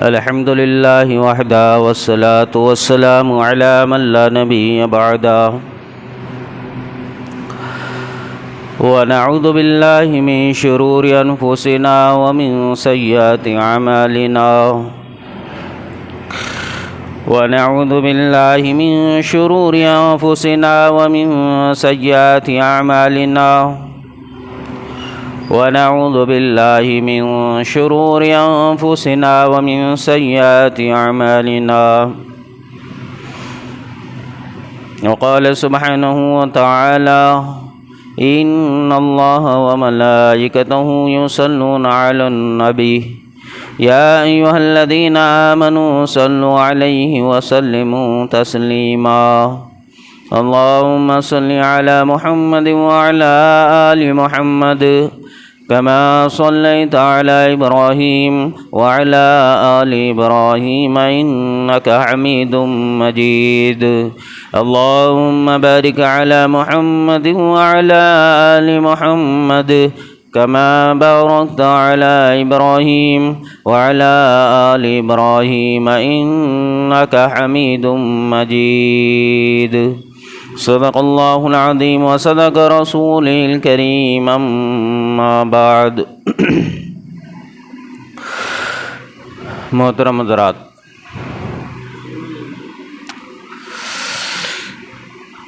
الحمد لله وحده والصلاة والسلام على من لا نبي بعده ونعوذ بالله من شرور أنفسنا ومن سيئات أعمالنا ونعوذ بالله من شرور أنفسنا ومن سيئات أعمالنا ونعوذ بالله من شرور أنفسنا ومن سيئات أعمالنا وقال سبحانه وتعالى إن الله وملائكته يصلون على النبي يا أيها الذين آمنوا صلوا عليه وسلموا تسليما اللهم صل على محمد وعلى آل محمد كما صليت على إبراهيم وعلى آل إبراهيم إنك حميد مجيد اللهم بارك على محمد وعلى آل محمد كما باركت على إبراهيم وعلى آل إبراهيم إنك حميد مجيد صدق الله العظيم وصدق رسوله الكريم أما بعد محترم حضرات،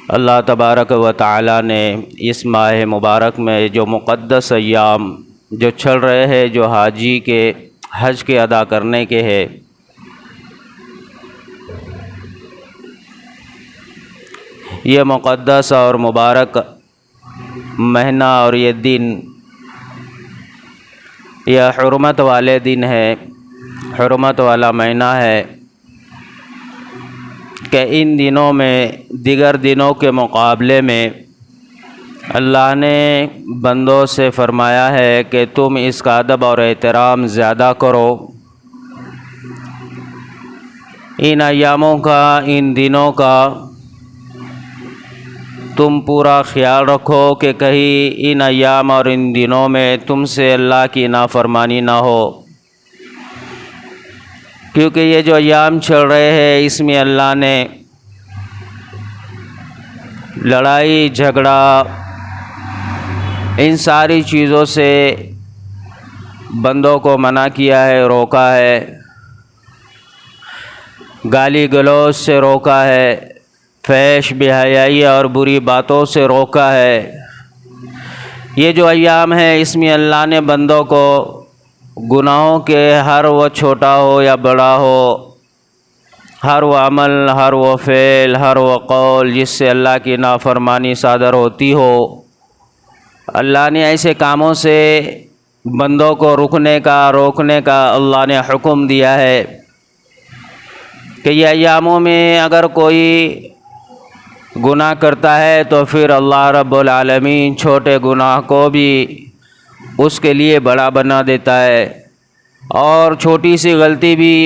اللہ تبارک و تعالی نے اس ماہ مبارک میں جو مقدس ایام جو چل رہے ہیں، جو حاجی کے حج کے ادا کرنے کے ہے، یہ مقدس اور مبارک مہینہ اور یہ دن، یہ حرمت والے دن ہے، حرمت والا مہینہ ہے کہ ان دنوں میں دیگر دنوں کے مقابلے میں اللہ نے بندوں سے فرمایا ہے کہ تم اس کا ادب اور احترام زیادہ کرو، ان ایاموں کا، ان دنوں کا تم پورا خیال رکھو کہ کہیں ان ایام اور ان دنوں میں تم سے اللہ کی نافرمانی نہ ہو، کیونکہ یہ جو ایام چل رہے ہیں اس میں اللہ نے لڑائی جھگڑا ان ساری چیزوں سے بندوں کو منع کیا ہے، روکا ہے، گالی گلوچ سے روکا ہے، فحش بے حیائی اور بری باتوں سے روکا ہے۔ یہ جو ایام ہے اس میں اللہ نے بندوں کو گناہوں کے ہر وہ چھوٹا ہو یا بڑا ہو، ہر وہ عمل، ہر وہ فعل، ہر وہ قول جس سے اللہ کی نافرمانی صادر ہوتی ہو، اللہ نے ایسے کاموں سے بندوں کو روکنے کا اللہ نے حکم دیا ہے کہ یہ ایاموں میں اگر کوئی گناہ کرتا ہے تو پھر اللہ رب العالمین چھوٹے گناہ کو بھی اس کے لیے بڑا بنا دیتا ہے، اور چھوٹی سی غلطی بھی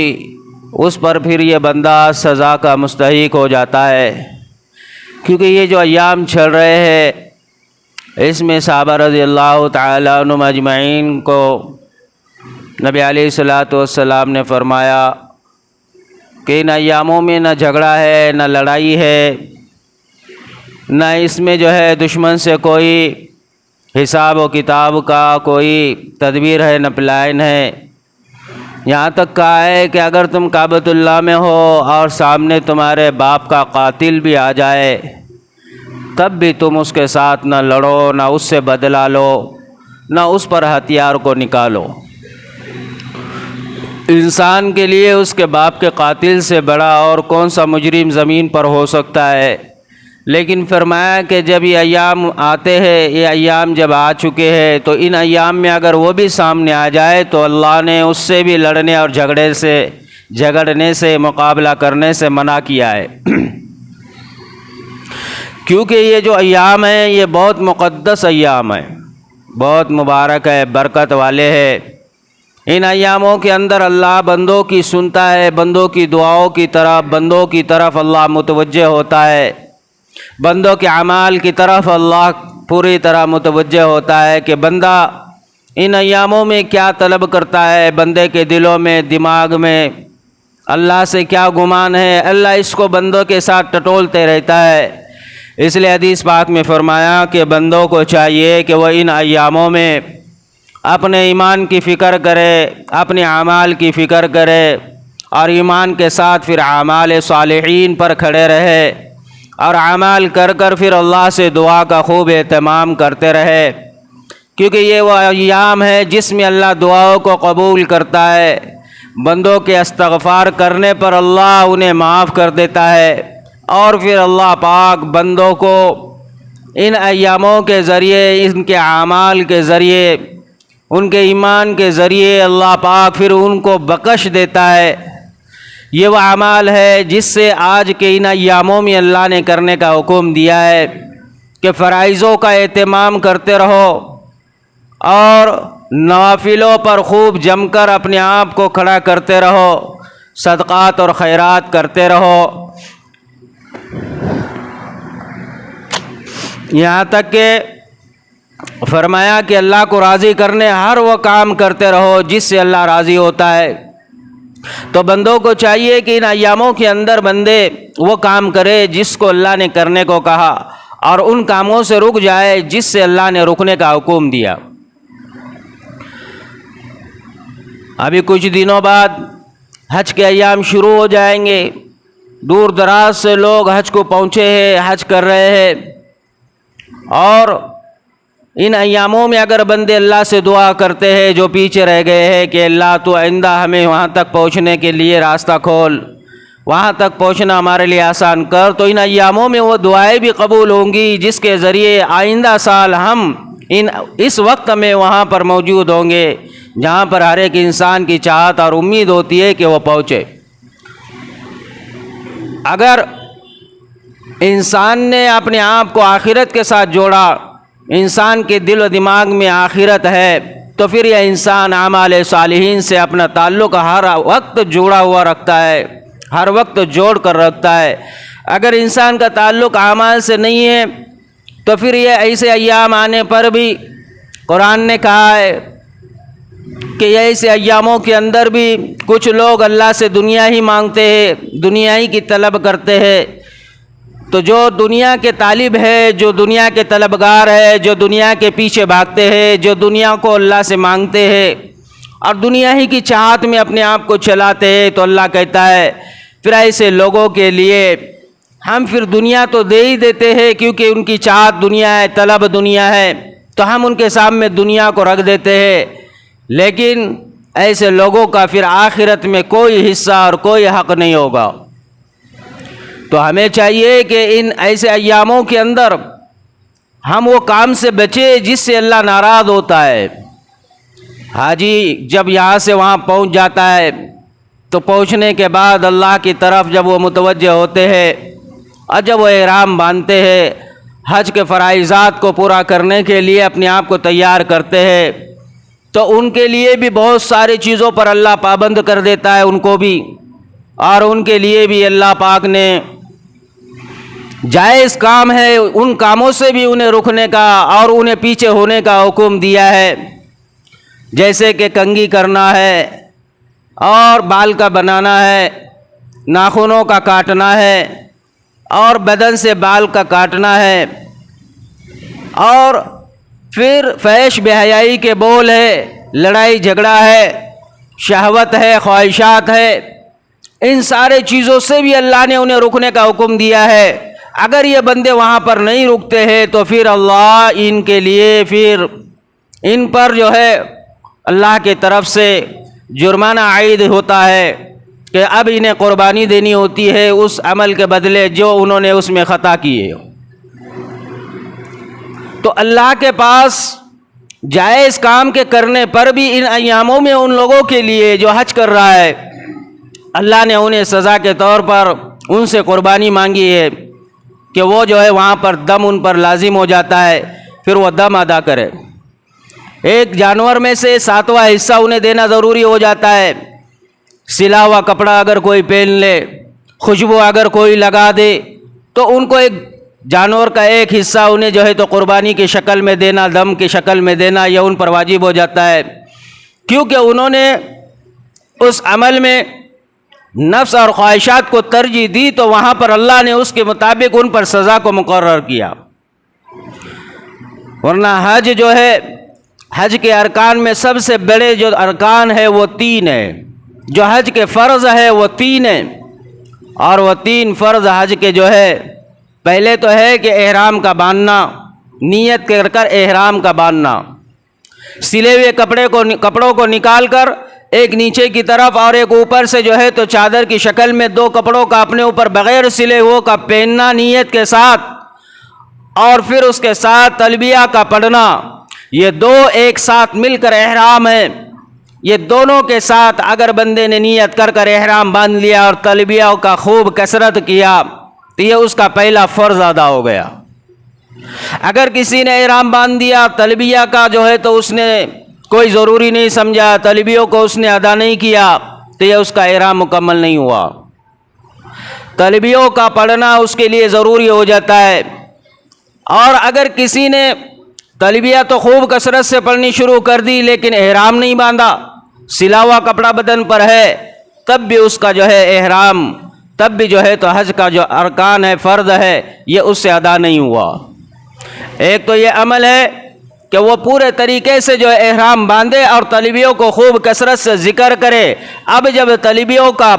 اس پر پھر یہ بندہ سزا کا مستحق ہو جاتا ہے۔ کیونکہ یہ جو ایام چل رہے ہیں اس میں صحابہ رضی اللہ تعالیٰ عنہم اجمعین کو نبی علیہ الصلاۃ والسلام نے فرمایا کہ ان ایاموں میں نہ جھگڑا ہے، نہ لڑائی ہے، نہ اس میں جو ہے دشمن سے کوئی حساب و کتاب کا کوئی تدبیر ہے، نہ پلان ہے۔ یہاں تک کہا ہے کہ اگر تم کعبۃ اللہ میں ہو اور سامنے تمہارے باپ کا قاتل بھی آ جائے تب بھی تم اس کے ساتھ نہ لڑو، نہ اس سے بدلہ لو، نہ اس پر ہتھیار کو نکالو۔ انسان کے لیے اس کے باپ کے قاتل سے بڑا اور کون سا مجرم زمین پر ہو سکتا ہے، لیکن فرمایا کہ جب یہ ایام آتے ہیں، یہ ایام جب آ چکے ہیں تو ان ایام میں اگر وہ بھی سامنے آ جائے تو اللہ نے اس سے بھی لڑنے اور جھگڑنے سے مقابلہ کرنے سے منع کیا ہے۔ کیونکہ یہ جو ایام ہیں یہ بہت مقدس ایام ہیں، بہت مبارک ہے، برکت والے ہیں۔ ان ایاموں کے اندر اللہ بندوں کی سنتا ہے، بندوں کی دعاؤں کی طرف، بندوں کی طرف اللہ متوجہ ہوتا ہے، بندوں کے اعمال کی طرف اللہ پوری طرح متوجہ ہوتا ہے کہ بندہ ان ایاموں میں کیا طلب کرتا ہے، بندے کے دلوں میں دماغ میں اللہ سے کیا گمان ہے، اللہ اس کو بندوں کے ساتھ ٹٹولتے رہتا ہے۔ اس لیے حدیث پاک میں فرمایا کہ بندوں کو چاہیے کہ وہ ان ایاموں میں اپنے ایمان کی فکر کرے، اپنے اعمال کی فکر کرے، اور ایمان کے ساتھ پھر اعمال صالحین پر کھڑے رہے، اور اعمال کر کر پھر اللہ سے دعا کا خوب اہتمام کرتے رہے، کیونکہ یہ وہ ایام ہے جس میں اللہ دعاؤں کو قبول کرتا ہے۔ بندوں کے استغفار کرنے پر اللہ انہیں معاف کر دیتا ہے، اور پھر اللہ پاک بندوں کو ان ایاموں کے ذریعے، ان کے اعمال کے ذریعے، ان کے ایمان کے ذریعے اللہ پاک پھر ان کو بخش دیتا ہے۔ یہ وہ اعمال ہے جس سے آج کے ان ایاموں میں اللہ نے کرنے کا حکم دیا ہے کہ فرائضوں کا اہتمام کرتے رہو، اور نوافلوں پر خوب جم کر اپنے آپ کو کھڑا کرتے رہو، صدقات اور خیرات کرتے رہو، یہاں تک کہ فرمایا کہ اللہ کو راضی کرنے ہر وہ کام کرتے رہو جس سے اللہ راضی ہوتا ہے۔ تو بندوں کو چاہیے کہ ان ایاموں کے اندر بندے وہ کام کرے جس کو اللہ نے کرنے کو کہا، اور ان کاموں سے رک جائے جس سے اللہ نے رکنے کا حکم دیا۔ ابھی کچھ دنوں بعد حج کے ایام شروع ہو جائیں گے، دور دراز سے لوگ حج کو پہنچے ہیں، حج کر رہے ہیں، اور ان ایاموں میں اگر بندے اللہ سے دعا کرتے ہیں جو پیچھے رہ گئے ہیں کہ اللہ تو آئندہ ہمیں وہاں تک پہنچنے کے لیے راستہ کھول، وہاں تک پہنچنا ہمارے لیے آسان کر، تو ان ایاموں میں وہ دعائیں بھی قبول ہوں گی جس کے ذریعے آئندہ سال ہم اس وقت میں وہاں پر موجود ہوں گے جہاں پر ہر ایک انسان کی چاہت اور امید ہوتی ہے کہ وہ پہنچے۔ اگر انسان نے اپنے آپ کو آخرت کے ساتھ جوڑا، انسان کے دل و دماغ میں آخرت ہے، تو پھر یہ انسان اعمال صالحین سے اپنا تعلق ہر وقت جوڑا ہوا رکھتا ہے، ہر وقت جوڑ کر رکھتا ہے۔ اگر انسان کا تعلق اعمال سے نہیں ہے تو پھر یہ ایسے ایام آنے پر بھی قرآن نے کہا ہے کہ ایسے ایاموں کے اندر بھی کچھ لوگ اللہ سے دنیا ہی مانگتے ہیں، دنیا ہی کی طلب کرتے ہیں۔ تو جو دنیا کے طالب ہے، جو دنیا کے طلبگار ہے، جو دنیا کے پیچھے بھاگتے ہیں، جو دنیا کو اللہ سے مانگتے ہیں اور دنیا ہی کی چاہت میں اپنے آپ کو چلاتے ہیں، تو اللہ کہتا ہے پھر ایسے لوگوں کے لیے ہم پھر دنیا تو دے ہی دیتے ہیں، کیونکہ ان کی چاہت دنیا ہے، طلب دنیا ہے، تو ہم ان کے سامنے دنیا کو رکھ دیتے ہیں، لیکن ایسے لوگوں کا پھر آخرت میں کوئی حصہ اور کوئی حق نہیں ہوگا۔ تو ہمیں چاہیے کہ ان ایسے ایاموں کے اندر ہم وہ کام سے بچے جس سے اللہ ناراض ہوتا ہے۔ حاجی جب یہاں سے وہاں پہنچ جاتا ہے تو پہنچنے کے بعد اللہ کی طرف جب وہ متوجہ ہوتے ہیں اور جب وہ احرام باندھتے ہیں، حج کے فرائضات کو پورا کرنے کے لیے اپنے آپ کو تیار کرتے ہیں، تو ان کے لیے بھی بہت ساری چیزوں پر اللہ پابند کر دیتا ہے ان کو بھی، اور ان کے لیے بھی اللہ پاک نے جائز کام ہے ان کاموں سے بھی انہیں رکنے کا اور انہیں پیچھے ہونے کا حکم دیا ہے، جیسے کہ کنگھی کرنا ہے، اور بال کا بنانا ہے، ناخنوں کا کاٹنا ہے، اور بدن سے بال کا کاٹنا ہے، اور پھر فحش بے حیائی کے بول ہے، لڑائی جھگڑا ہے، شہوت ہے، خواہشات ہے، ان سارے چیزوں سے بھی اللہ نے انہیں رکنے کا حکم دیا ہے۔ اگر یہ بندے وہاں پر نہیں رکتے ہیں تو پھر اللہ ان کے لیے پھر ان پر جو ہے اللہ کی طرف سے جرمانہ عائد ہوتا ہے کہ اب انہیں قربانی دینی ہوتی ہے اس عمل کے بدلے جو انہوں نے اس میں خطا کی ہے۔ تو اللہ کے پاس جائز کام کے کرنے پر بھی ان ایاموں میں ان لوگوں کے لیے جو حج کر رہا ہے، اللہ نے انہیں سزا کے طور پر ان سے قربانی مانگی ہے کہ وہ جو ہے وہاں پر دم ان پر لازم ہو جاتا ہے، پھر وہ دم ادا کرے۔ ایک جانور میں سے 7واں حصہ انہیں دینا ضروری ہو جاتا ہے۔ سلا ہوا کپڑا اگر کوئی پہن لے، خوشبو اگر کوئی لگا دے، تو ان کو ایک جانور کا ایک حصہ انہیں جو ہے تو قربانی کی شکل میں دینا، دم کی شکل میں دینا، یہ ان پر واجب ہو جاتا ہے، کیونکہ انہوں نے اس عمل میں نفس اور خواہشات کو ترجیح دی، تو وہاں پر اللہ نے اس کے مطابق ان پر سزا کو مقرر کیا۔ ورنہ حج جو ہے، حج کے ارکان میں سب سے بڑے جو ارکان ہے وہ 3 ہیں، جو حج کے فرض ہے وہ 3 ہیں، اور وہ 3 فرض حج کے جو ہے، پہلے تو ہے کہ احرام کا باندھنا، نیت کر کر احرام کا باندھنا، سلے ہوئے کپڑوں کو نکال کر ایک نیچے کی طرف اور ایک اوپر سے جو ہے تو چادر کی شکل میں 2 کپڑوں کا اپنے اوپر بغیر سلے ہوئے کا پہننا نیت کے ساتھ، اور پھر اس کے ساتھ تلبیہ کا پڑھنا، یہ 2 ایک ساتھ مل کر احرام ہے۔ یہ دونوں کے ساتھ اگر بندے نے نیت کر کر احرام باندھ لیا اور تلبیہ کا خوب کثرت کیا تو یہ اس کا پہلا فرض ادا ہو گیا۔ اگر کسی نے احرام باندھ دیا، تلبیہ کا جو ہے تو اس نے کوئی ضروری نہیں سمجھا، تلبیوں کو اس نے ادا نہیں کیا، تو یہ اس کا احرام مکمل نہیں ہوا۔ تلبیوں کا پڑھنا اس کے لیے ضروری ہو جاتا ہے، اور اگر کسی نے تلبیہ تو خوب کثرت سے پڑھنی شروع کر دی لیکن احرام نہیں باندھا، سلا ہوا کپڑا بدن پر ہے، تب بھی اس کا جو ہے احرام، تب بھی جو ہے تو حج کا جو ارکان ہے، فرض ہے، یہ اس سے ادا نہیں ہوا۔ ایک تو یہ عمل ہے کہ وہ پورے طریقے سے جو احرام باندھے اور تلبیوں کو خوب کثرت سے ذکر کرے۔ اب جب تلبیوں کا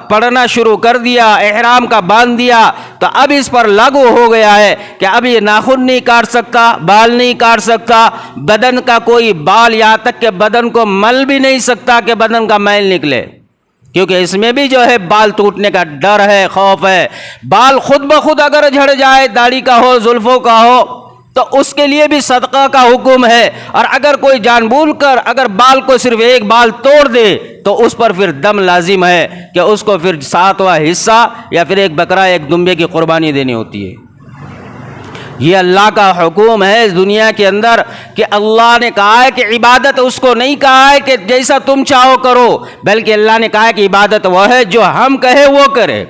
پڑھنا شروع کر دیا، احرام کا باندھ دیا، تو اب اس پر لاگو ہو گیا ہے کہ اب یہ ناخن نہیں کاٹ سکتا، بال نہیں کاٹ سکتا، بدن کا کوئی بال، یہاں تک کہ بدن کو مل بھی نہیں سکتا کہ بدن کا میل نکلے، کیونکہ اس میں بھی جو ہے بال ٹوٹنے کا ڈر ہے، خوف ہے۔ بال خود بخود اگر جھڑ جائے، داڑھی کا ہو، زلفوں کا ہو، تو اس کے لیے بھی صدقہ کا حکم ہے، اور اگر کوئی جان بوجھ کر اگر بال کو صرف ایک بال توڑ دے تو اس پر پھر دم لازم ہے کہ اس کو پھر 7واں حصہ یا پھر ایک بکرا، ایک دمبے کی قربانی دینی ہوتی ہے۔ یہ اللہ کا حکم ہے اس دنیا کے اندر کہ اللہ نے کہا ہے کہ عبادت اس کو نہیں کہا ہے کہ جیسا تم چاہو کرو، بلکہ اللہ نے کہا ہے کہ عبادت وہ ہے جو ہم کہے وہ کرے،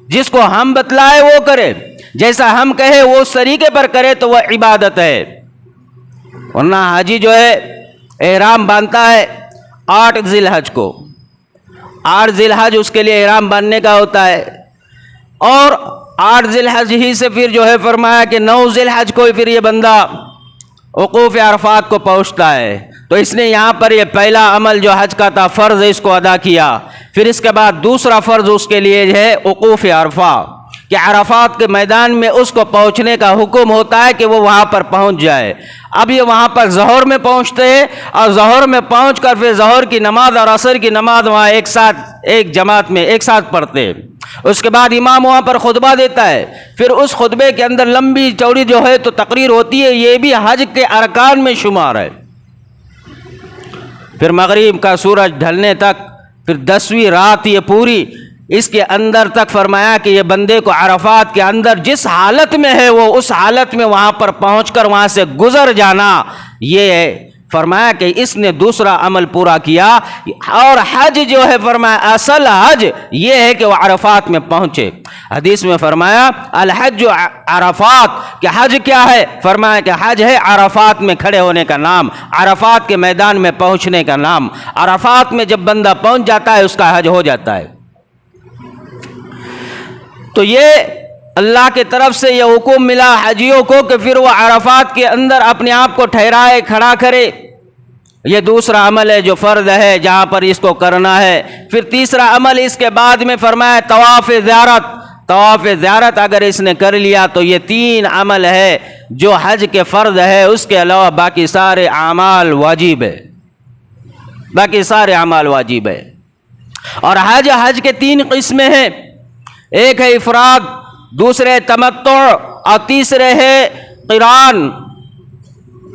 جس کو ہم بتلائے وہ کرے، جیسا ہم کہے وہ اس طریقے پر کرے تو وہ عبادت ہے۔ ورنہ حاجی جو ہے احرام باندھتا ہے 8 ذی الحج کو، 8 ذی الحج اس کے لیے احرام باندھنے کا ہوتا ہے، اور 8 ذی الحج ہی سے پھر جو ہے فرمایا کہ 9 ذی الحج کو پھر یہ بندہ وقوف عرفات کو پہنچتا ہے، تو اس نے یہاں پر یہ پہلا عمل جو حج کا تھا فرض ہے، اس کو ادا کیا۔ پھر اس کے بعد دوسرا فرض اس کے لیے ہے وقوف عرفہ، کہ عرفات کے میدان میں اس کو پہنچنے کا حکم ہوتا ہے کہ وہ وہاں پر پہنچ جائے۔ اب یہ وہاں پر ظہر میں پہنچتے ہیں، اور ظہر میں پہنچ کر پھر ظہر کی نماز اور عصر کی نماز وہاں ایک ساتھ، ایک جماعت میں ایک ساتھ پڑھتے ہیں۔ اس کے بعد امام وہاں پر خطبہ دیتا ہے، پھر اس خطبے کے اندر لمبی چوڑی جو ہے تو تقریر ہوتی ہے، یہ بھی حج کے ارکان میں شمار ہے۔ پھر مغرب کا سورج ڈھلنے تک، پھر 10ویں رات یہ پوری، اس کے اندر تک فرمایا کہ یہ بندے کو عرفات کے اندر جس حالت میں ہے وہ اس حالت میں وہاں پر پہنچ کر وہاں سے گزر جانا، یہ فرمایا کہ اس نے دوسرا عمل پورا کیا۔ اور حج جو ہے فرمایا اصل حج یہ ہے کہ وہ عرفات میں پہنچے۔ حدیث میں فرمایا الحج عرفات، کہ حج کیا ہے؟ فرمایا کہ حج ہے عرفات میں کھڑے ہونے کا نام، عرفات کے میدان میں پہنچنے کا نام۔ عرفات میں جب بندہ پہنچ جاتا ہے اس کا حج ہو جاتا ہے۔ تو یہ اللہ کی طرف سے یہ حکم ملا حجیوں کو کہ پھر وہ عرفات کے اندر اپنے آپ کو ٹھہرائے، کھڑا کرے۔ یہ دوسرا عمل ہے جو فرض ہے، جہاں پر اس کو کرنا ہے۔ پھر تیسرا عمل اس کے بعد میں فرمایا طواف زیارت۔ طواف زیارت اگر اس نے کر لیا تو یہ 3 عمل ہے جو حج کے فرض ہے، اس کے علاوہ باقی سارے اعمال واجب ہے، باقی سارے اعمال واجب ہے۔ اور حج کے 3 قسمیں ہیں، ایک ہے افراد، دوسرے تمتع، اور تیسرے ہے قران۔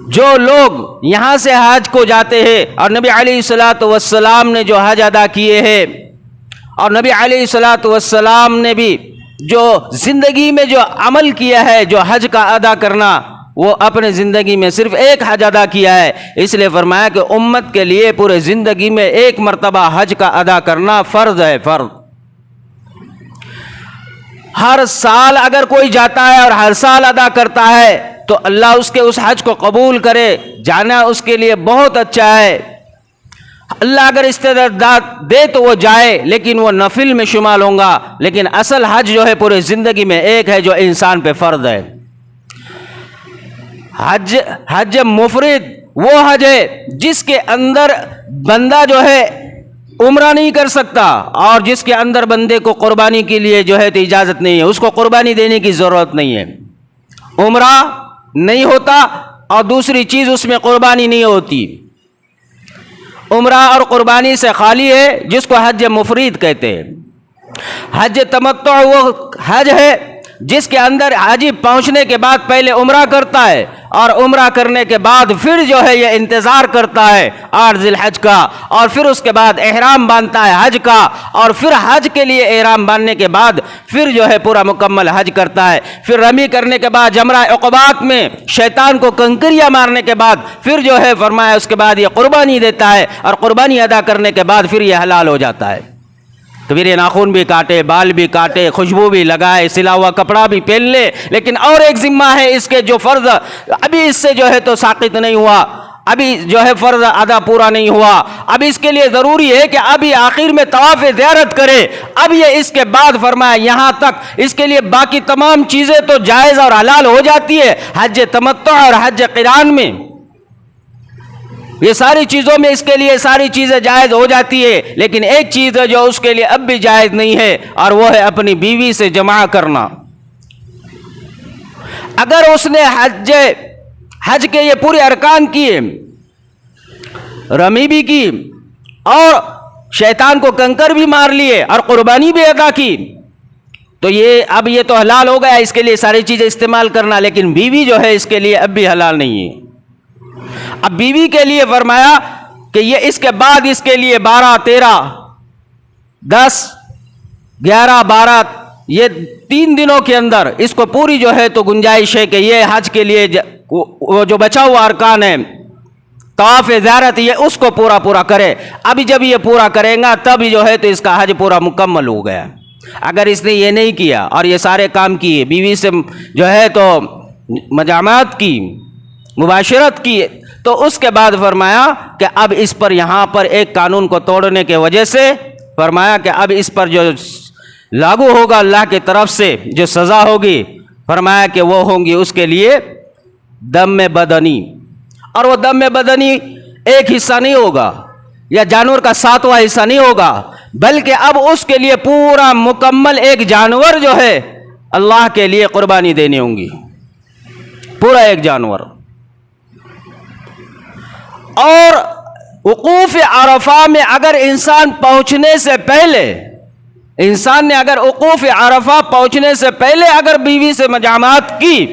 جو لوگ یہاں سے حج کو جاتے ہیں، اور نبی علیہ الصلوۃ والسلام نے جو حج ادا کیے ہیں، اور نبی علیہ الصلوۃ والسلام نے بھی جو زندگی میں جو عمل کیا ہے، جو حج کا ادا کرنا، وہ اپنے زندگی میں صرف ایک حج ادا کیا ہے، اس لیے فرمایا کہ امت کے لیے پورے زندگی میں ایک مرتبہ حج کا ادا کرنا فرض ہے، فرض۔ ہر سال اگر کوئی جاتا ہے اور ہر سال ادا کرتا ہے تو اللہ اس کے اس حج کو قبول کرے، جانا اس کے لیے بہت اچھا ہے۔ اللہ اگر استعداد دے تو وہ جائے، لیکن وہ نفل میں شمال ہوں گا، لیکن اصل حج جو ہے پورے زندگی میں ایک ہے جو انسان پہ فرض ہے۔ حج مفرد وہ حج ہے جس کے اندر بندہ جو ہے عمرہ نہیں کر سکتا، اور جس کے اندر بندے کو قربانی کے لیے جو ہے تو اجازت نہیں ہے، اس کو قربانی دینے کی ضرورت نہیں ہے، عمرہ نہیں ہوتا اور دوسری چیز اس میں قربانی نہیں ہوتی، عمرہ اور قربانی سے خالی ہے، جس کو حج مفرد کہتے ہیں۔ حج تمتع وہ حج ہے جس کے اندر حاجی پہنچنے کے بعد پہلے عمرہ کرتا ہے، اور عمرہ کرنے کے بعد پھر جو ہے یہ انتظار کرتا ہے 8 ذی الحج کا، اور پھر اس کے بعد احرام باندھتا ہے حج کا، اور پھر حج کے لیے احرام باندھنے کے بعد پھر جو ہے پورا مکمل حج کرتا ہے۔ پھر رمی کرنے کے بعد جمرہ عقبات میں شیطان کو کنکریاں مارنے کے بعد پھر جو ہے فرمایا اس کے بعد یہ قربانی دیتا ہے، اور قربانی ادا کرنے کے بعد پھر یہ حلال ہو جاتا ہے۔ تو پھر یہ ناخن بھی کاٹے، بال بھی کاٹے، خوشبو بھی لگائے، سلا ہوا کپڑا بھی پہن لے، لیکن اور ایک ذمہ ہے اس کے جو فرض ابھی اس سے جو ہے تو ساقط نہیں ہوا، ابھی جو ہے فرض ادا پورا نہیں ہوا، اب اس کے لیے ضروری ہے کہ ابھی آخر میں طواف زیارت کرے۔ اب یہ اس کے بعد فرمایا یہاں تک اس کے لیے باقی تمام چیزیں تو جائز اور حلال ہو جاتی ہے حج تمتع اور حج قران میں، یہ ساری چیزوں میں اس کے لیے ساری چیزیں جائز ہو جاتی ہے، لیکن ایک چیز ہے جو اس کے لیے اب بھی جائز نہیں ہے، اور وہ ہے اپنی بیوی سے جماع کرنا۔ اگر اس نے حج کے یہ پورے ارکان کیے، رمی بھی کی اور شیطان کو کنکر بھی مار لیے اور قربانی بھی ادا کی، تو اب یہ تو حلال ہو گیا اس کے لیے ساری چیزیں استعمال کرنا، لیکن بیوی جو ہے اس کے لیے اب بھی حلال نہیں ہے۔ اب بیوی کے لیے فرمایا کہ یہ اس کے بعد اس کے لیے 12، 13، 10، 11، 12 یہ 3 دنوں کے اندر اس کو پوری جو ہے تو گنجائش ہے کہ یہ حج کے لیے وہ جو بچا ہوا ارکان ہے طواف زیارت یہ اس کو پورا کرے۔ ابھی جب یہ پورا کرے گا تب جو ہے تو اس کا حج پورا مکمل ہو گیا۔ اگر اس نے یہ نہیں کیا اور یہ سارے کام کیے، بیوی سے جو ہے تو مجامعات کی، مباشرت کی، تو اس کے بعد فرمایا کہ اب اس پر یہاں پر ایک قانون کو توڑنے کے وجہ سے فرمایا کہ اب اس پر جو لاگو ہوگا اللہ کی طرف سے جو سزا ہوگی، فرمایا کہ وہ ہوں گی اس کے لیے دم بدنی، اور وہ دم بدنی ایک حصہ نہیں ہوگا یا جانور کا 7واں حصہ نہیں ہوگا، بلکہ اب اس کے لیے پورا مکمل ایک جانور جو ہے اللہ کے لیے قربانی دینی ہوں گی، پورا ایک جانور۔ اور وقوف عرفہ میں اگر انسان پہنچنے سے پہلے، انسان نے اگر وقوف عرفہ پہنچنے سے پہلے اگر بیوی سے مجامعات کی،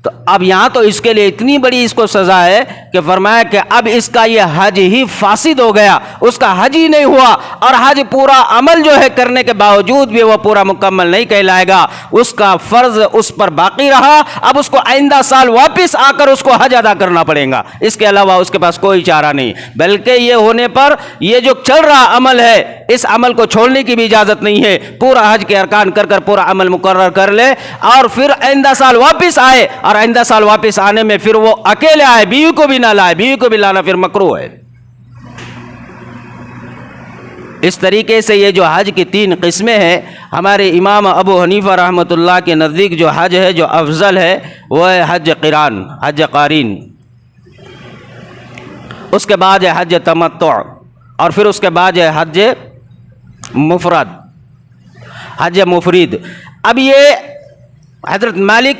تو اب یہاں تو اس کے لیے اتنی بڑی اس کو سزا ہے کہ فرمایا کہ اب اس کا یہ حج ہی فاسد ہو گیا، اس کا حج ہی نہیں ہوا، اور حج پورا عمل جو ہے کرنے کے باوجود بھی وہ پورا مکمل نہیں کہلائے گا، اس کا فرض اس پر باقی رہا، اب اس کو آئندہ سال واپس آ کر اس کو حج ادا کرنا پڑے گا، اس کے علاوہ اس کے پاس کوئی چارہ نہیں، بلکہ یہ ہونے پر یہ جو چل رہا عمل ہے اس عمل کو چھوڑنے کی بھی اجازت نہیں ہے، پورا حج کے ارکان کر پورا عمل مقرر کر لے، اور پھر آئندہ سال واپس آئے، اور آئندہ سال واپس آنے میں پھر وہ اکیلے آئے، بیوی کو بھی نہ لائے، بیوی کو بھی لانا پھر مکروہ ہے۔ اس طریقے سے یہ جو حج کی 3 قسمیں ہیں، ہمارے امام ابو حنیفہ رحمۃ اللہ کے نزدیک جو حج ہے جو افضل ہے وہ ہے حج قران، حج قارین، اس کے بعد ہے حج تمتع، اور پھر اس کے بعد ہے حج مفرد، حج مفرد۔ اب یہ حضرت مالک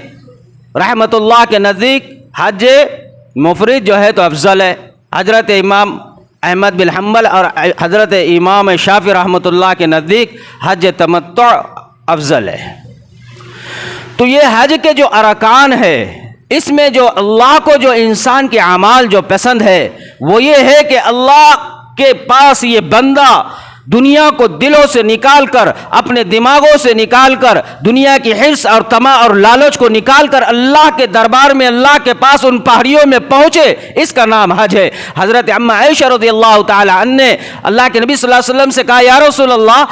رحمۃ اللہ کے نزدیک حج مفرد جو ہے تو افضل ہے، حضرت امام احمد بن حنبل اور حضرت امام شافعی رحمۃ اللہ کے نزدیک حج تمتع افضل ہے۔ تو یہ حج کے جو ارکان ہے، اس میں جو اللہ کو جو انسان کے اعمال جو پسند ہے وہ یہ ہے کہ اللہ کے پاس یہ بندہ دنیا کو دلوں سے نکال کر، اپنے دماغوں سے نکال کر، دنیا کی حرص اور طمع اور لالچ کو نکال کر اللہ کے دربار میں، اللہ کے پاس ان پہاڑیوں میں پہنچے، اس کا نام حج ہے۔ حضرت عائشہ رضی اللہ تعالی عنہ نے اللہ کے نبی صلی اللہ علیہ وسلم سے کہا، یا رسول اللہ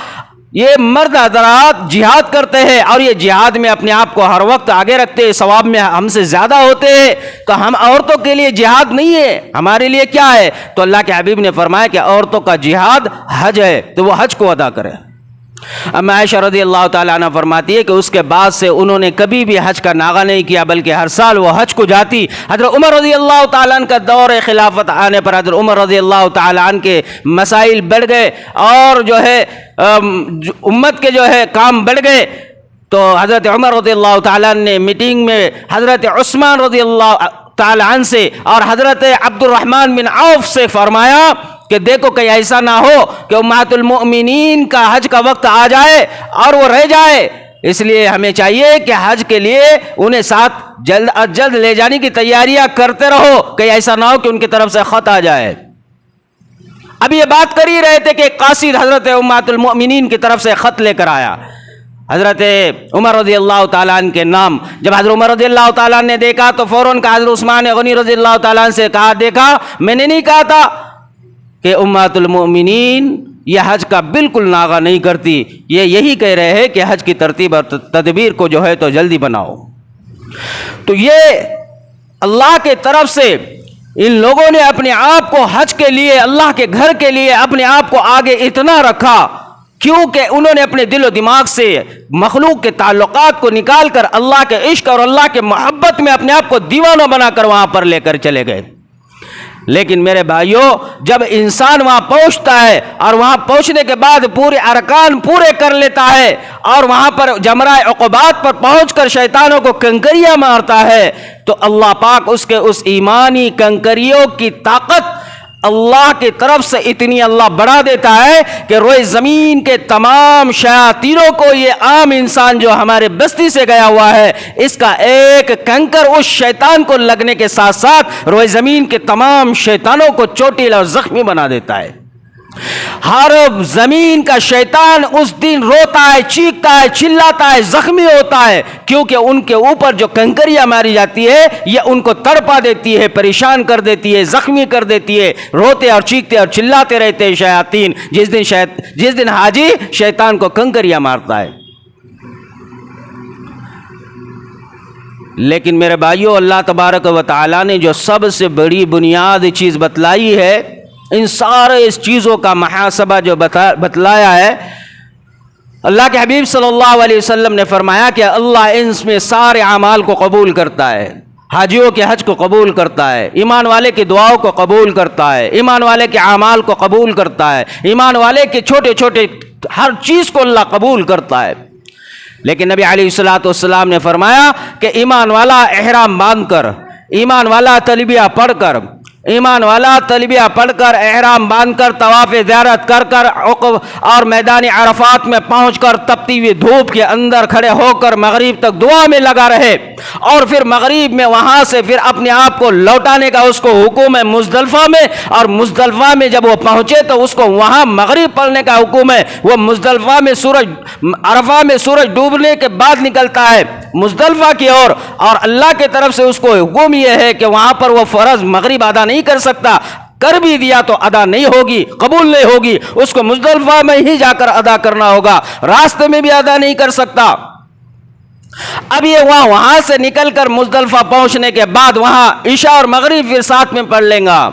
یہ مرد حضرات جہاد کرتے ہیں اور یہ جہاد میں اپنے آپ کو ہر وقت آگے رکھتے ہیں، ثواب میں ہم سے زیادہ ہوتے ہیں، تو ہم عورتوں کے لیے جہاد نہیں ہے، ہمارے لیے کیا ہے؟ تو اللہ کے حبیب نے فرمایا کہ عورتوں کا جہاد حج ہے، تو وہ حج کو ادا کرے۔ ام عائشہ رضی اللہ تعالیٰ عنہ فرماتی ہے کہ اس کے بعد سے انہوں نے کبھی بھی حج کا ناغہ نہیں کیا، بلکہ ہر سال وہ حج کو جاتی۔ حضرت عمر رضی اللہ تعالیٰ عنہ کا دور خلافت آنے پر حضرت عمر رضی اللہ تعالیٰ عنہ کے مسائل بڑھ گئے اور جو ہے امت کے جو ہے کام بڑھ گئے، تو حضرت عمر رضی اللہ تعالیٰ عنہ نے میٹنگ میں حضرت عثمان رضی اللہ تعالیٰ عنہ سے اور حضرت عبد الرحمن بن عوف سے فرمایا کہ دیکھو کہیں ایسا نہ ہو کہ امہات المؤمنین کا حج کا وقت آ جائے اور وہ رہ جائے، اس لیے ہمیں چاہیے کہ حج کے لیے انہیں ساتھ جلد از جلد لے جانے کی تیاریاں کرتے رہو، کہیں ایسا نہ ہو کہ ان کی طرف سے خط آ جائے۔ اب یہ بات کر ہی رہے تھے کہ قاصد حضرت امہات المؤمنین کی طرف سے خط لے کر آیا حضرت عمر رضی اللہ تعالیٰ عنہ کے نام۔ جب حضرت عمر رضی اللہ تعالیٰ عنہ نے دیکھا تو فوراً کہا، حضرت عثمان غنی رضی اللہ تعالیٰ عنہ سے کہا، دیکھا میں نے نہیں کہا تھا کہ امہات المؤمنین یہ حج کا بالکل ناغہ نہیں کرتی، یہ یہی کہہ رہے ہیں کہ حج کی ترتیب اور تدبیر کو جو ہے تو جلدی بناؤ۔ تو یہ اللہ کے طرف سے ان لوگوں نے اپنے آپ کو حج کے لیے، اللہ کے گھر کے لیے اپنے آپ کو آگے اتنا رکھا، کیونکہ انہوں نے اپنے دل و دماغ سے مخلوق کے تعلقات کو نکال کر اللہ کے عشق اور اللہ کے محبت میں اپنے آپ کو دیوانہ بنا کر وہاں پر لے کر چلے گئے۔ لیکن میرے بھائیوں، جب انسان وہاں پہنچتا ہے اور وہاں پہنچنے کے بعد پورے ارکان پورے کر لیتا ہے اور وہاں پر جمرہ عقبات پر پہنچ کر شیطانوں کو کنکریاں مارتا ہے، تو اللہ پاک اس کے اس ایمانی کنکریوں کی طاقت اللہ کی طرف سے اتنی اللہ بڑھا دیتا ہے کہ روئے زمین کے تمام شیاطینوں کو، یہ عام انسان جو ہمارے بستی سے گیا ہوا ہے، اس کا ایک کنکر اس شیطان کو لگنے کے ساتھ ساتھ روئے زمین کے تمام شیطانوں کو چوٹیل اور زخمی بنا دیتا ہے۔ ہر زمین کا شیطان اس دن روتا ہے، چیختا ہے، چلاتا ہے، زخمی ہوتا ہے، کیونکہ ان کے اوپر جو کنکریاں ماری جاتی ہے یہ ان کو تڑپا دیتی ہے، پریشان کر دیتی ہے، زخمی کر دیتی ہے، روتے اور چیختے اور چلاتے رہتے ہیں شیاطین جس دن حاجی شیطان کو کنکریاں مارتا ہے۔ لیکن میرے بھائیوں، اللہ تبارک و تعالیٰ نے جو سب سے بڑی بنیاد چیز بتلائی ہے، ان سارے اس چیزوں کا محاسبہ جو بتلایا ہے، اللہ کے حبیب صلی اللہ علیہ وسلم نے فرمایا کہ اللہ ان میں سارے اعمال کو قبول کرتا ہے، حاجیوں کے حج کو قبول کرتا ہے، ایمان والے کی دعاؤں کو قبول کرتا ہے، ایمان والے کے اعمال کو قبول کرتا ہے، ایمان والے کے چھوٹے چھوٹے ہر چیز کو اللہ قبول کرتا ہے۔ لیکن نبی علیہ الصلوۃ والسلام نے فرمایا کہ ایمان والا احرام باندھ کر، ایمان والا تلبیہ پڑھ کر، ایمان والا تلبیہ پڑھ کر، احرام باندھ کر، طواف زیارت کر کر اور میدان عرفات میں پہنچ کر تپتی ہوئی دھوپ کے اندر کھڑے ہو کر مغرب تک دعا میں لگا رہے، اور پھر مغرب میں وہاں سے پھر اپنے آپ کو لوٹانے کا اس کو حکم ہے مزدلفہ میں، اور مزدلفہ میں جب وہ پہنچے تو اس کو وہاں مغرب پڑھنے کا حکم ہے۔ وہ مزدلفہ میں عرفہ میں سورج ڈوبنے کے بعد نکلتا ہے مزدلفہ کی اور اللہ کی طرف سے اس کو حکم یہ ہے کہ وہاں پر وہ فرض مغرب ادا نہیں کر سکتا، کر بھی دیا تو ادا نہیں ہوگی، قبول نہیں ہوگی، اس کو مزدلفہ میں ہی جا کر ادا کرنا ہوگا، راستے میں بھی ادا نہیں کر سکتا۔ اب یہ وہاں سے نکل کر مزدلفہ پہنچنے کے بعد وہاں عشاء اور مغرب پھر ساتھ میں پڑھ لیں گا،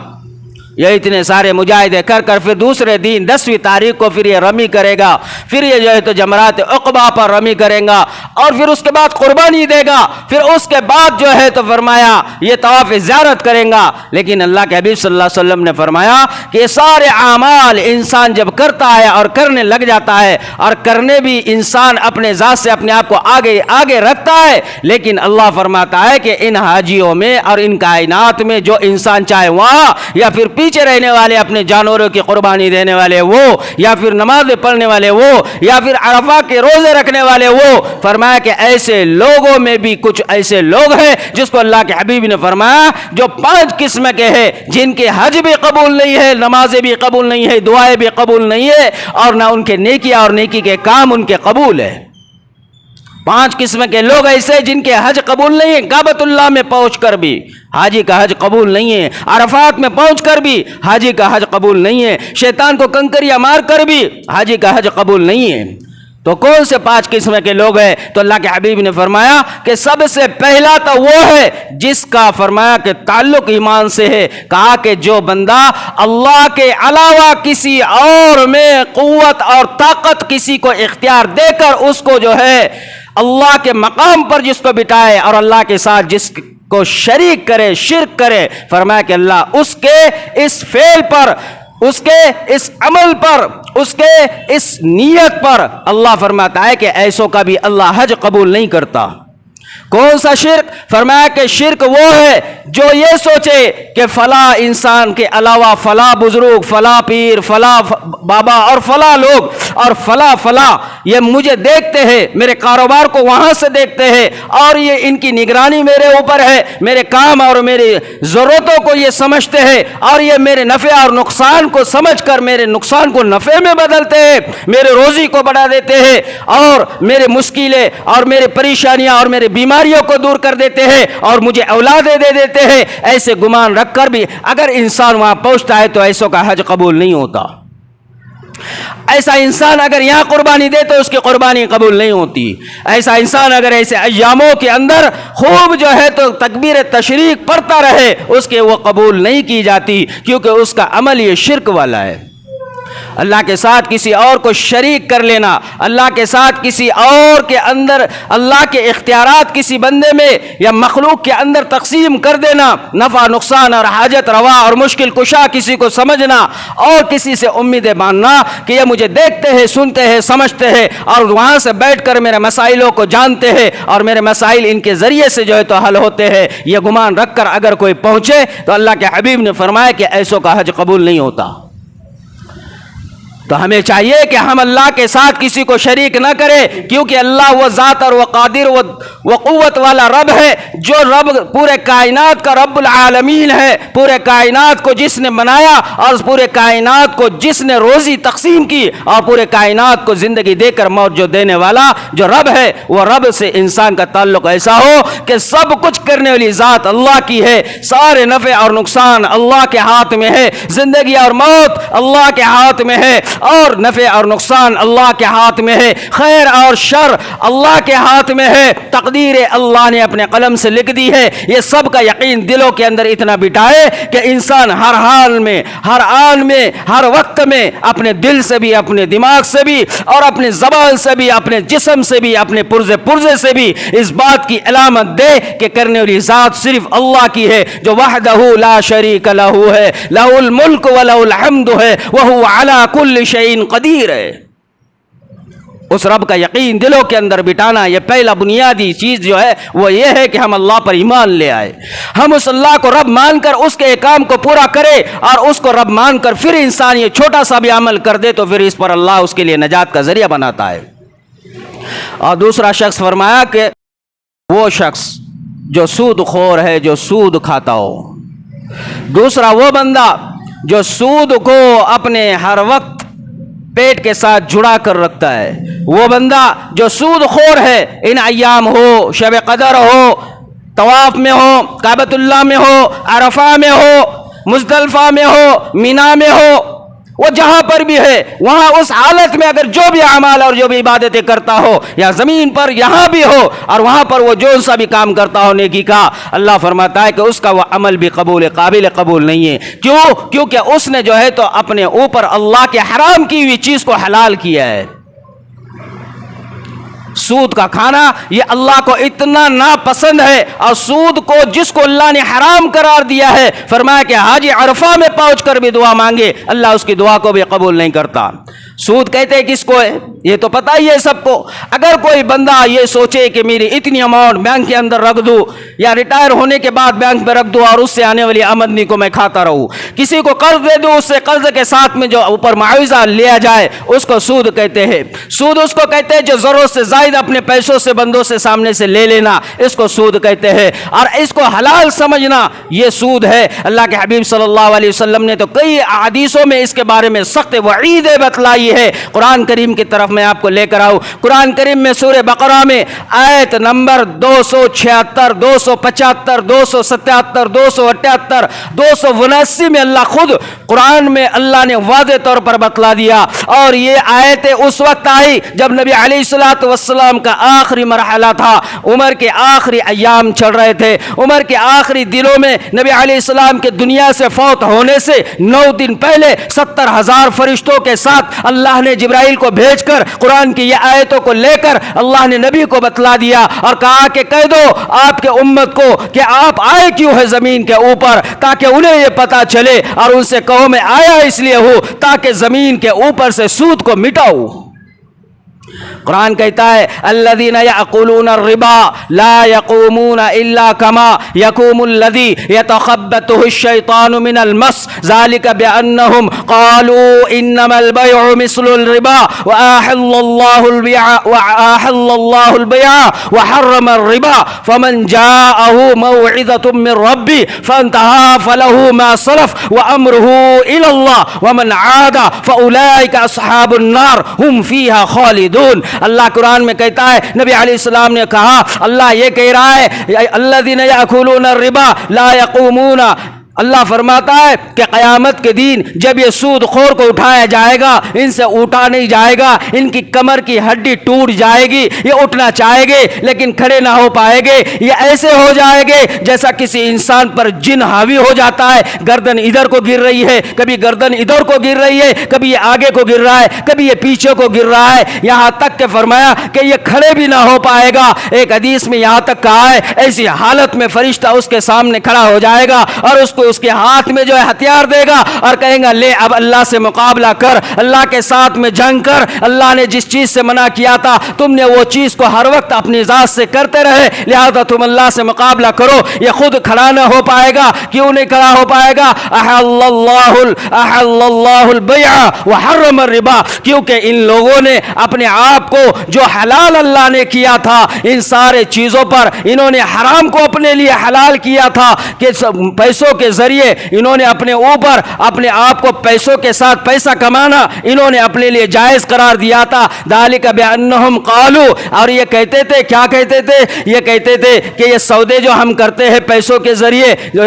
یہ اتنے سارے مجاہدے کر کر پھر دوسرے دن 10ویں تاریخ کو پھر یہ رمی کرے گا، پھر یہ جو ہے تو جمرات عقبہ پر رمی کرے گا، اور پھر اس کے بعد قربانی دے گا، پھر اس کے بعد جو ہے تو فرمایا یہ طواف زیارت کریں گا۔ لیکن اللہ کے حبیب صلی اللہ علیہ وسلم نے فرمایا کہ یہ سارے اعمال انسان جب کرتا ہے اور کرنے لگ جاتا ہے، اور کرنے بھی انسان اپنے ذات سے اپنے آپ کو آگے رکھتا ہے، لیکن اللہ فرماتا ہے کہ ان حاجیوں میں اور ان کائنات میں جو انسان چاہے وہاں یا پھر پیچھے رہنے والے، اپنے جانوروں کی قربانی دینے والے وہ، یا پھر نماز پڑھنے والے وہ، یا پھر عرفہ کے روزے رکھنے والے وہ، فرمایا کہ ایسے لوگوں میں بھی کچھ ایسے لوگ ہیں جس کو اللہ کے حبیب نے فرمایا جو 5 قسم کے ہیں، جن کے حج بھی قبول نہیں ہے، نمازیں بھی قبول نہیں ہے، دعائیں بھی قبول نہیں ہے، اور نہ ان کے نیکیاں اور نیکی کے کام ان کے قبول ہے۔ 5 قسم کے لوگ ایسے جن کے حج قبول نہیں ہے، کعبۃ اللہ میں پہنچ کر بھی حاجی کا حج قبول نہیں ہے، عرفات میں پہنچ کر بھی حاجی کا حج قبول نہیں ہے، شیطان کو کنکریاں مار کر بھی حاجی کا حج قبول نہیں ہے۔ تو کون سے 5 قسم کے لوگ ہیں؟ تو اللہ کے حبیب نے فرمایا کہ سب سے پہلا تو وہ ہے جس کا فرمایا کہ تعلق ایمان سے ہے. کہا کہ جو بندہ اللہ کے علاوہ کسی اور میں قوت اور طاقت کسی کو اختیار دے کر اس کو جو ہے اللہ کے مقام پر جس کو بٹھائے اور اللہ کے ساتھ جس کو شریک کرے، شرک کرے، فرمایا کہ اللہ اس کے اس فعل پر، اس کے اس عمل پر، اس کے اس نیت پر اللہ فرماتا ہے کہ ایسوں کا بھی اللہ حج قبول نہیں کرتا. کون سا شرک؟ فرمایا کہ شرک وہ ہے جو یہ سوچے کہ فلاں انسان کے علاوہ فلاں بزرگ، فلاں پیر، فلاں بابا اور فلاں لوگ اور فلاں یہ مجھے دیکھتے ہیں، میرے کاروبار کو وہاں سے دیکھتے ہیں اور یہ ان کی نگرانی میرے اوپر ہے، میرے کام اور میری ضرورتوں کو یہ سمجھتے ہیں اور یہ میرے نفع اور نقصان کو سمجھ کر میرے نقصان کو نفع میں بدلتے ہیں، میرے روزی کو بڑھا دیتے ہیں اور میرے مشکلیں اور میرے پریشانیاں اور میرے بیماریوں کو دور کر دیتے ہیں اور مجھے اولادیں دے دیتے ہیں. ایسے گمان رکھ کر بھی اگر انسان وہاں پہنچتا ہے تو ایسوں کا حج قبول نہیں ہوتا. ایسا انسان اگر یہاں قربانی دے تو اس کی قربانی قبول نہیں ہوتی. ایسا انسان اگر ایسے ایاموں کے اندر خوب جو ہے تو تکبیر تشریق پڑھتا رہے، اس کے وہ قبول نہیں کی جاتی، کیونکہ اس کا عمل یہ شرک والا ہے. اللہ کے ساتھ کسی اور کو شریک کر لینا، اللہ کے ساتھ کسی اور کے اندر اللہ کے اختیارات کسی بندے میں یا مخلوق کے اندر تقسیم کر دینا، نفع نقصان اور حاجت روا اور مشکل کشا کسی کو سمجھنا اور کسی سے امیدیں ماننا کہ یہ مجھے دیکھتے ہیں، سنتے ہیں، سمجھتے ہیں اور وہاں سے بیٹھ کر میرے مسائلوں کو جانتے ہیں اور میرے مسائل ان کے ذریعے سے جو ہے تو حل ہوتے ہیں، یہ گمان رکھ کر اگر کوئی پہنچے تو اللہ کے حبیب نے فرمایا کہ ایسوں کا حج قبول نہیں ہوتا. تو ہمیں چاہیے کہ ہم اللہ کے ساتھ کسی کو شریک نہ کریں، کیونکہ اللہ وہ ذات اور وہ قادر وہ قوت والا رب ہے، جو رب پورے کائنات کا رب العالمین ہے، پورے کائنات کو جس نے بنایا اور پورے کائنات کو جس نے روزی تقسیم کی اور پورے کائنات کو زندگی دے کر موت جو دینے والا جو رب ہے، وہ رب سے انسان کا تعلق ایسا ہو کہ سب کچھ کرنے والی ذات اللہ کی ہے، سارے نفع اور نقصان اللہ کے ہاتھ میں ہے، زندگی اور موت اللہ کے ہاتھ میں ہے اور نفع اور نقصان اللہ کے ہاتھ میں ہے، خیر اور شر اللہ کے ہاتھ میں ہے، تقدیر اللہ نے اپنے قلم سے لکھ دی ہے. یہ سب کا یقین دلوں کے اندر اتنا بٹھائے کہ انسان ہر حال میں، ہر آن میں، ہر وقت میں اپنے دل سے بھی، اپنے دماغ سے بھی اور اپنے زبان سے بھی، اپنے جسم سے بھی، اپنے پرزے سے بھی اس بات کی علامت دے کہ کرنے والی ذات صرف اللہ کی ہے، جو وحدہ لا شریک لہ ہے، لہ الملک ولہ الحمد ہے، وہو علی کل شیء قدیر ہے. اس رب کا یقین دلوں کے اندر بٹانا، یہ پہلا بنیادی چیز جو ہے وہ یہ ہے کہ ہم اللہ پر ایمان لے آئے، ہم اس اللہ کو رب مان کر اس کے احکام کو پورا کرے اور اس کو رب مان کر پھر انسان یہ چھوٹا سا بھی عمل کر دے تو پھر اس پر اللہ اس کے لیے نجات کا ذریعہ بناتا ہے. اور دوسرا شخص فرمایا کہ وہ شخص جو سود خور ہے، جو سود کھاتا ہو. دوسرا وہ بندہ جو سود کو اپنے ہر وقت پیٹ کے ساتھ جڑا کر رکھتا ہے، وہ بندہ جو سود خور ہے، ان ایام ہو، شب قدر ہو، طواف میں ہو، کعبۃ اللہ میں ہو، عرفہ میں ہو، مزدلفہ میں ہو، مینا میں ہو، وہ جہاں پر بھی ہے وہاں اس حالت میں اگر جو بھی اعمال اور جو بھی عبادتیں کرتا ہو یا زمین پر یہاں بھی ہو اور وہاں پر وہ جو سا بھی کام کرتا ہو نیکی کا، اللہ فرماتا ہے کہ اس کا وہ عمل بھی قابل قبول نہیں ہے. کیونکہ اس نے جو ہے تو اپنے اوپر اللہ کے حرام کی ہوئی چیز کو حلال کیا ہے. سود کا کھانا یہ اللہ کو اتنا ناپسند ہے، اور سود کو جس کو اللہ نے حرام قرار دیا ہے، فرمایا کہ حاجی عرفہ میں پہنچ کر بھی دعا مانگے اللہ اس کی دعا کو بھی قبول نہیں کرتا. سود کہتے ہیں کس کو ہے یہ تو پتہ ہی ہے سب کو. اگر کوئی بندہ یہ سوچے کہ میری اتنی اماؤنٹ بینک کے اندر رکھ دوں یا ریٹائر ہونے کے بعد بینک میں رکھ دوں اور اس سے آنے والی آمدنی کو میں کھاتا رہوں، کسی کو قرض دے دوں، اس سے قرض کے ساتھ میں جو اوپر معاوضہ لیا جائے اس کو سود کہتے ہیں. سود اس کو کہتے ہیں جو ضرورت سے زائد اپنے پیسوں سے بندوں سے سامنے سے لے لینا، اس کو سود کہتے ہیں. اور اس کو حلال سمجھنا یہ سود ہے. اللہ کے حبیب صلی اللہ علیہ وسلم نے تو کئی احادیثوں میں اس کے بارے میں سخت وعید بتلائی رہی ہے۔ قرآن کریم کی طرف میں آپ کو لے کر آؤں۔ قرآن کریم میں سورہ بقرہ میں آیت نمبر 276، 275، 277، 278، 279 میں اللہ خود قرآن میں اللہ نے واضح طور پر بتلا دیا، اور یہ آیتیں اس وقت آئی جب نبی علیہ الصلوۃ والسلام کا آخری مرحلہ تھا، عمر کے آخری ایام چل رہے تھے، عمر کے آخری دنوں میں نبی علیہ السلام کے دنیا سے فوت ہونے سے 9 دن پہلے 70,000 فرشتوں کے ساتھ اللہ نے جبرائیل کو بھیج کر قرآن کی یہ آیتوں کو لے کر اللہ نے نبی کو بتلا دیا اور کہا کہ کہہ دو آپ کے امت کو کہ آپ آئے کیوں ہے زمین کے اوپر، تاکہ انہیں یہ پتا چلے، اور ان سے کہو میں آیا اس لیے ہوں تاکہ زمین کے اوپر سے سود کو مٹاؤ۔ قرآن کہتا ہے الذین یأکلون الربا لا یقومون الا کما یقوم الذی یتخبطہ الشیطان من المس ذلک بانہم قالوا انما البیع مثل الربا واحل اللہ البیع وحرم الربا فمن جاءہ موعظة من ربی فانتہى فلہ ما صرف وامرہ الی اللہ ومن عاد فاولئک اصحاب النار ہم فیہا خالدون۔ اللہ قرآن میں کہتا ہے، نبی علیہ السلام نے کہا، اللہ یہ کہہ رہا ہے الذین یأکلون الربا لا یقومون، اللہ فرماتا ہے کہ قیامت کے دن جب یہ سود خور کو اٹھایا جائے گا، ان سے اٹھا نہیں جائے گا، ان کی کمر کی ہڈی ٹوٹ جائے گی، یہ اٹھنا چاہے گے لیکن کھڑے نہ ہو پائے گے، یہ ایسے ہو جائے گے جیسا کسی انسان پر جن حاوی ہو جاتا ہے، گردن ادھر کو گر رہی ہے، کبھی گردن ادھر کو گر رہی ہے، کبھی یہ آگے کو گر رہا ہے، کبھی یہ پیچھے کو گر رہا ہے، یہاں تک کہ فرمایا کہ یہ کھڑے بھی نہ ہو پائے گا۔ ایک حدیث میں یہاں تک کہا ہے ایسی حالت میں فرشتہ اس کے سامنے کھڑا ہو جائے گا اور اس کو اس کے ہاتھ میں جو ہے ہتھیار دے گا اور کہیں گا لے اب اللہ سے مقابلہ کر، اللہ کے ساتھ میں جنگ کر، اللہ نے جس چیز سے منع کیا تھا تم نے وہ چیز کو ہر وقت اپنی ذات سے کرتے رہے، لہذا تم اللہ سے مقابلہ کرو۔ یہ خود کھڑا نہ ہو پائے گا، کیوں نہیں کھڑا ہو پائے گا؟ احل اللہ البیع وحرم الربا، کیونکہ ان لوگوں نے اپنے آپ کو جو حلال اللہ نے کیا تھا ان سارے چیزوں پر انہوں نے حرام کو اپنے لیے حلال کیا تھا، کہ پیسوں کے ذریعے انہوں نے اپنے اوپر اپنے آپ کو پیسوں کے ساتھ پیسہ کمانا انہوں نے اپنے لیے جائز قرار دیا تھا۔ ذالک بانہم قالوا، اور یہ کہتے تھے، کیا کہتے تھے؟ یہ کہتے تھے کہ یہ سودے جو ہم کرتے ہیں پیسوں کے ذریعے، جو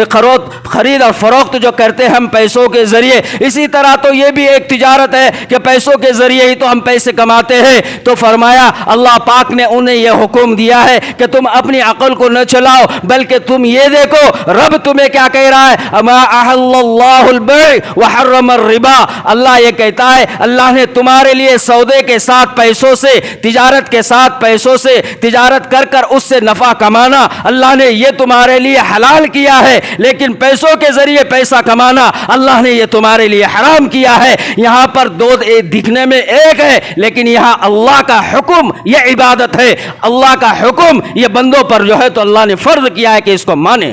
خرید اور فروخت جو کرتے ہیں ہم پیسوں کے ذریعے، اسی طرح تو یہ بھی ایک تجارت ہے کہ پیسوں کے ذریعے ہی تو ہم پیسے کماتے ہیں۔ تو فرمایا اللہ پاک نے انہیں یہ حکم دیا ہے کہ تم اپنی عقل کو نہ چلاؤ، بلکہ تم یہ دیکھو رب تمہیں کیا کہہ رہا ہے، اما احل اللہ البیع وحرم الربا، اللہ یہ کہتا ہے اللہ نے تمہارے لیے سودے کے ساتھ پیسوں سے، تجارت کے ساتھ پیسوں سے تجارت کر کر اس سے نفع کمانا اللہ نے یہ تمہارے لیے حلال کیا ہے، لیکن پیسوں کے ذریعے پیسہ کمانا اللہ نے یہ تمہارے لیے حرام کیا ہے۔ یہاں پر دو دکھنے میں ایک ہے، لیکن یہاں اللہ کا حکم یہ عبادت ہے، اللہ کا حکم یہ بندوں پر جو ہے تو اللہ نے فرض کیا ہے کہ اس کو مانے۔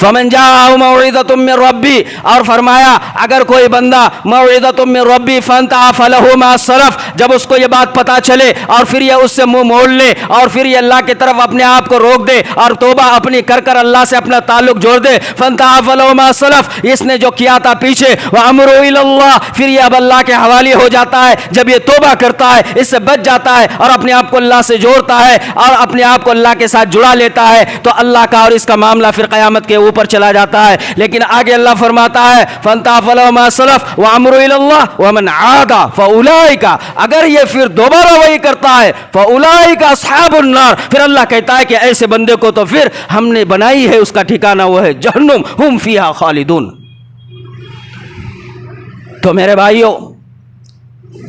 فمن جاءہ موعظۃ من ربی، اور فرمایا اگر کوئی بندہ موعظۃ من ربی فانتہی فلہ ما سلف، جب اس کو یہ بات پتا چلے اور پھر یہ اس سے منہ موڑ لے اور پھر یہ اللہ کی طرف اپنے آپ کو روک دے اور توبہ اپنی کر کر اللہ سے اپنا تعلق جوڑ دے، فانتہی فلہ ما سلف، اس نے جو کیا تھا پیچھے، وامرہ الی اللہ، پھر یہ اب اللہ کے حوالے ہو جاتا ہے، جب یہ توبہ کرتا ہے اس سے بچ جاتا ہے اور اپنے آپ کو اللہ سے جوڑتا ہے اور اپنے آپ کو اللہ کے ساتھ جڑا لیتا ہے، تو اللہ کا اور اس کا معاملہ پھر قیامت کے اوپر چلا جاتا ہے۔ لیکن آگے اللہ فرماتا ہے فانتہی فلہ ما سلف وامرہ الی اللہ ومن عاد فاولئک، اگر یہ پھر دوبارہ وہی کرتا ہے فاولئک اصحاب النار، پھر اللہ کہتا ہے کہ ایسے بندے کو تو پھر ہم نے بنائی ہے اس کا ٹھکانہ وہ ہے جہنم، ہم فیہا خالدون۔ تو میرے بھائیوں،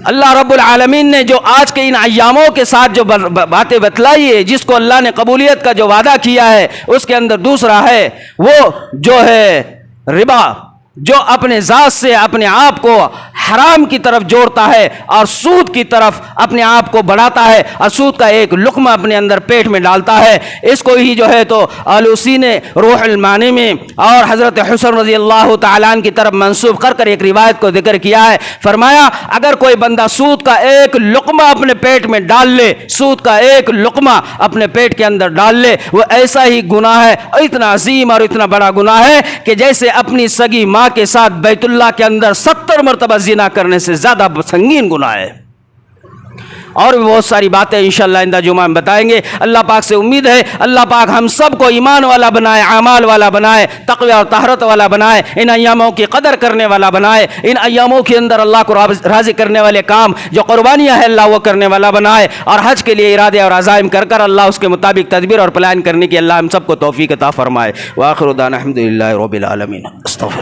اللہ رب العالمین نے جو آج کے ان ایاموں کے ساتھ جو باتیں بتلائی ہے، جس کو اللہ نے قبولیت کا جو وعدہ کیا ہے، اس کے اندر دوسرا ہے وہ جو ہے ربا، جو اپنے ذات سے اپنے آپ کو حرام کی طرف جوڑتا ہے اور سود کی طرف اپنے آپ کو بڑھاتا ہے اور سود کا ایک لقمہ اپنے اندر پیٹ میں ڈالتا ہے۔ اس کو ہی جو ہے تو آلوسی نے روح المعانی میں اور حضرت حسن رضی اللہ تعالیٰ عنہ کی طرف منسوب کر کر ایک روایت کو ذکر کیا ہے۔ فرمایا اگر کوئی بندہ سود کا ایک لقمہ اپنے پیٹ میں ڈال لے، سود کا ایک لقمہ اپنے پیٹ کے اندر ڈال لے، وہ ایسا ہی گناہ ہے، اتنا عظیم اور اتنا بڑا گناہ ہے کہ جیسے اپنی سگی ماں کے ساتھ بیت اللہ کے اندر 70 مرتبہ زنا کرنے سے زیادہ سنگین گناہ ہے۔ اور بھی بہت ساری باتیں انشاءاللہ آئندہ جمعہ میں بتائیں گے۔ اللہ پاک سے امید ہے اللہ پاک ہم سب کو ایمان والا بنائے، اعمال والا بنائے، تقوی اور طہارت والا بنائے، ان ایاموں کی قدر کرنے والا بنائے، ان ایاموں کے اندر اللہ کو راضی کرنے والے کام جو قربانیاں ہیں اللہ وہ کرنے والا بنائے، اور حج کے لیے ارادے اور عزائم کر کر اللہ اس کے مطابق تدبیر اور پلان کرنے کی اللہ ہم سب کو توفیق عطا فرمائے۔ وآخر دعوانا الحمدللہ رب العالمین۔ استغفر